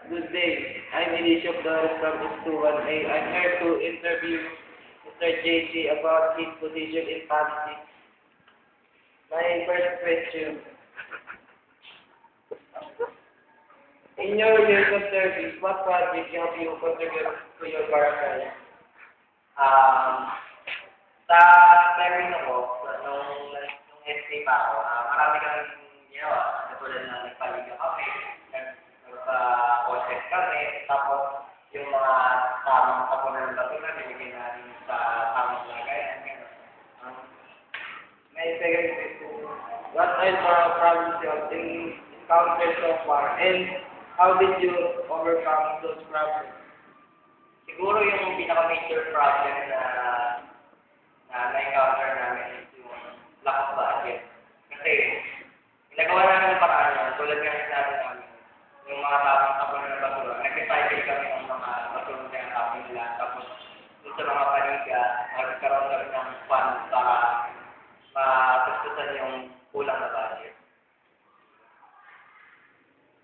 Good day. I'm Elisha Flores from S21A. I'm here to interview Mr. JC about his position in politics. My first question. In your years of service, what project have you contribute to your barangay? Sa meron ako, nung SK pa ako, marami kami ginawa. Katulad na nagpaliga kami, nagpa-content kami, tapos yung mga tamang tapunan ng batunan, binigyan natin sa tamang lagayan. My second question. What are the problems you have encountered so far, and how did you overcome those problems? Siguro yung pinaka-major problem na na-encounter namin is yung lack of budget. Kasi, ginagawa namin ng paraan yan, tulad nga sinabi namin, yung mga tamang tapunan ng basura, nag-recycle kami ng mga basura na tinatapon nila, tapos dun sa mga paniga, nagkaroon kami ng fund para matustusan yung kulang na budget.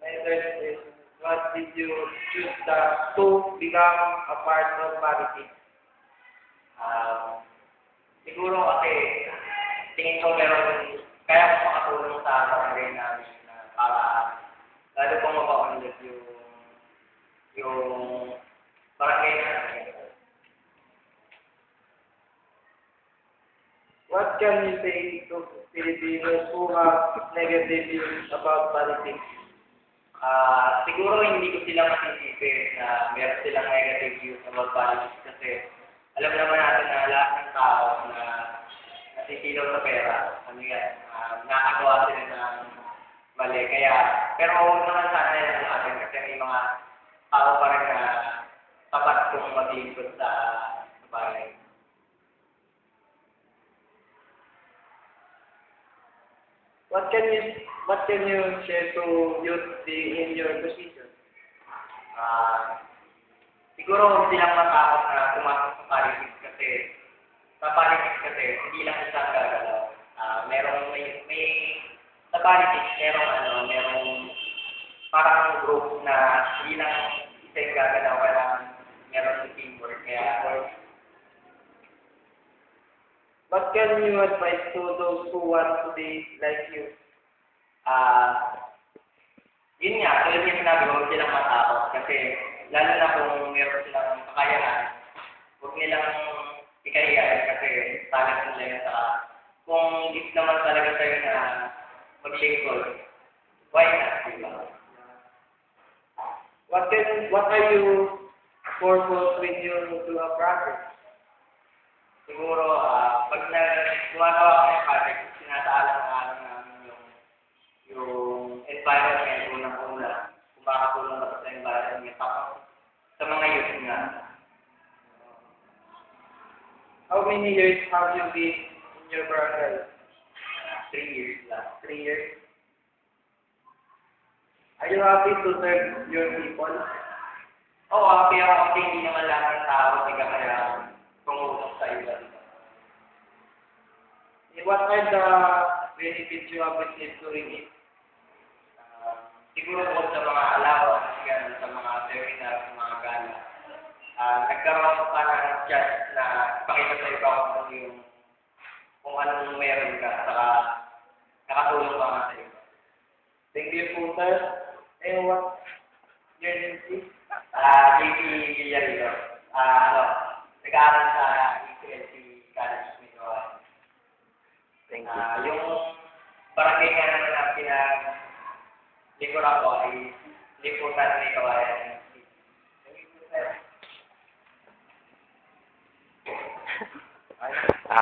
My third question. What did you choose to become a part of politics? Siguro kasi tingin ko meron kaya ko makatulong sa barangay namin na para lalo pong mapaunlad yung barangay namin. What can you say to Filipinos who have negative views about politics? Siguro hindi ko sila masisisi na meron silang negative views about politics kasi alam naman natin na lahat ng tao na nasisilaw sa pera, ano yan, nakagawa sila ng mali. Kaya, pero huwag naman sana yan natin kasi may mga tao pa rin na tapat kong maglingkod sa bagay. What can you share to youth being in your position? Siguro huwag silang matakot na pumasok sa politics kasi sa politics kasi hindi lang isang gagalaw. May sa politics merong parang group na hindi lang isa yung gagalaw, kailangan meron yung teamwork. Kaya What can you advise to those who want to be like you? yun nga, tulad yung sinabi, huwag silang matakot kasi lalo na kung meron silang kakayahan, huwag nilang ikahiyan kasi talent nila yun sa kung gusto naman talaga sa'yo na mag-lingkod, why not, diba? What are you purpose when you do a project? Siguro, pag gumagawa ko ng project, sinasaalang-alang namin yung environment unang-una, kung makakatulong na sa environment, tapos sa mga youth nga. How many years have you been in your barangay? 3 years lang. 3 years. Are you happy to serve your people? Oo, happy ako kasi hindi naman lahat ng tao kaya pumutok sa iba. What are the benefits you have received during it? Siguro bukod sa mga allowance, yan, sa mga seminar, sa mga gala. Nagkaroon pa ng chance na ipakita sa iba kung anong meron ka, saka nakatulong pa nga sa iba. Thank you po, sir. And what your name is? JP Villarilo. Nag-aaral sa ECLC College Minoan. Thank you. Yung barangay nga naman na pinag-lingkod ako ay liputan ni Kawayan.